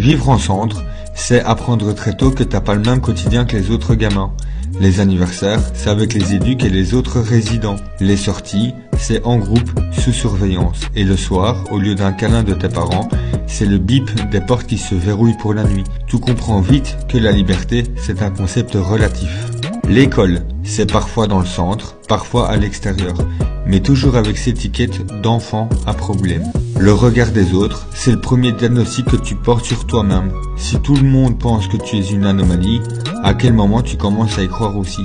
Vivre en centre, c'est apprendre très tôt que t'as pas le même quotidien que les autres gamins. Les anniversaires, c'est avec les éduques et les autres résidents. Les sorties, c'est en groupe, sous surveillance. Et le soir, au lieu d'un câlin de tes parents, c'est le bip des portes qui se verrouillent pour la nuit. Tu comprends vite que la liberté, c'est un concept relatif. L'école, c'est parfois dans le centre, parfois à l'extérieur, mais toujours avec cette étiquette d'enfant à problème. Le regard des autres, c'est le premier diagnostic que tu portes sur toi-même. Si tout le monde pense que tu es une anomalie, à quel moment tu commences à y croire aussi?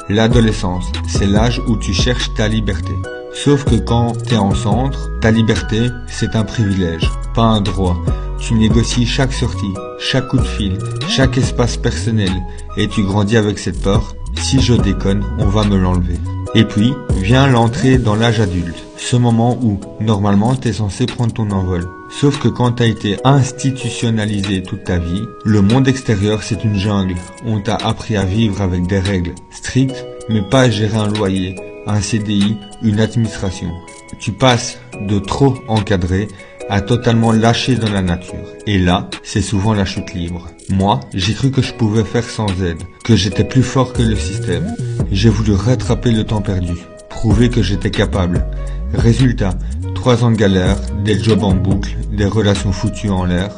L'adolescence, c'est l'âge où tu cherches ta liberté. Sauf que quand t'es en centre, ta liberté, c'est un privilège, pas un droit. Tu négocies chaque sortie, chaque coup de fil, chaque espace personnel, et tu grandis avec cette peur. Si je déconne, on va me l'enlever. Et puis, vient l'entrée dans l'âge adulte, ce moment où, normalement, t'es censé prendre ton envol. Sauf que quand t'as été institutionnalisé toute ta vie, le monde extérieur c'est une jungle. On t'a appris à vivre avec des règles strictes, mais pas à gérer un loyer, un CDI, une administration. Tu passes de trop encadré à totalement lâché dans la nature. Et là, c'est souvent la chute libre. Moi, j'ai cru que je pouvais faire sans aide, que j'étais plus fort que le système. J'ai voulu rattraper le temps perdu, prouver que j'étais capable. Résultat, 3 ans de galère, des jobs en boucle, des relations foutues en l'air,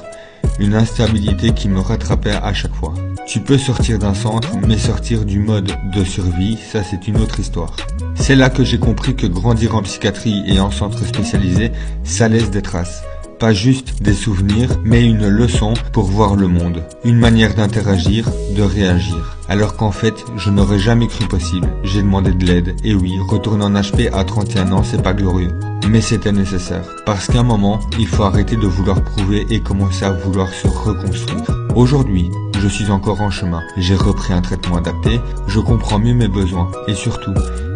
une instabilité qui me rattrapait à chaque fois. Tu peux sortir d'un centre, mais sortir du mode de survie, ça c'est une autre histoire. C'est là que j'ai compris que grandir en psychiatrie et en centre spécialisé, ça laisse des traces. Pas juste des souvenirs, mais une leçon pour voir le monde. Une manière d'interagir, de réagir. Alors qu'en fait, je n'aurais jamais cru possible. J'ai demandé de l'aide. Et oui, retourner en HP à 31 ans, c'est pas glorieux. Mais c'était nécessaire. Parce qu'à un moment, il faut arrêter de vouloir prouver et commencer à vouloir se reconstruire. Aujourd'hui, je suis encore en chemin. J'ai repris un traitement adapté, je comprends mieux mes besoins. Et surtout,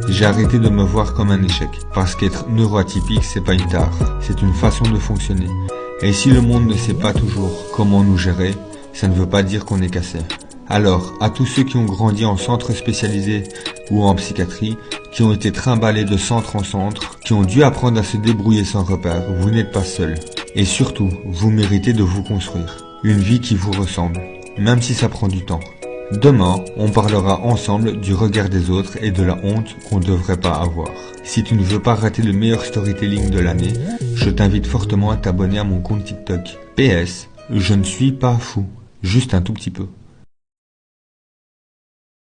j'ai arrêté de me voir comme un échec. Parce qu'être neuroatypique, c'est pas une tare. C'est une façon de fonctionner. Et si le monde ne sait pas toujours comment nous gérer, ça ne veut pas dire qu'on est cassé. Alors, à tous ceux qui ont grandi en centre spécialisé ou en psychiatrie, qui ont été trimballés de centre en centre, qui ont dû apprendre à se débrouiller sans repère, vous n'êtes pas seuls. Et surtout, vous méritez de vous construire. Une vie qui vous ressemble, même si ça prend du temps. Demain, on parlera ensemble du regard des autres et de la honte qu'on ne devrait pas avoir. Si tu ne veux pas rater le meilleur storytelling de l'année, je t'invite fortement à t'abonner à mon compte TikTok. PS, je ne suis pas fou, juste un tout petit peu.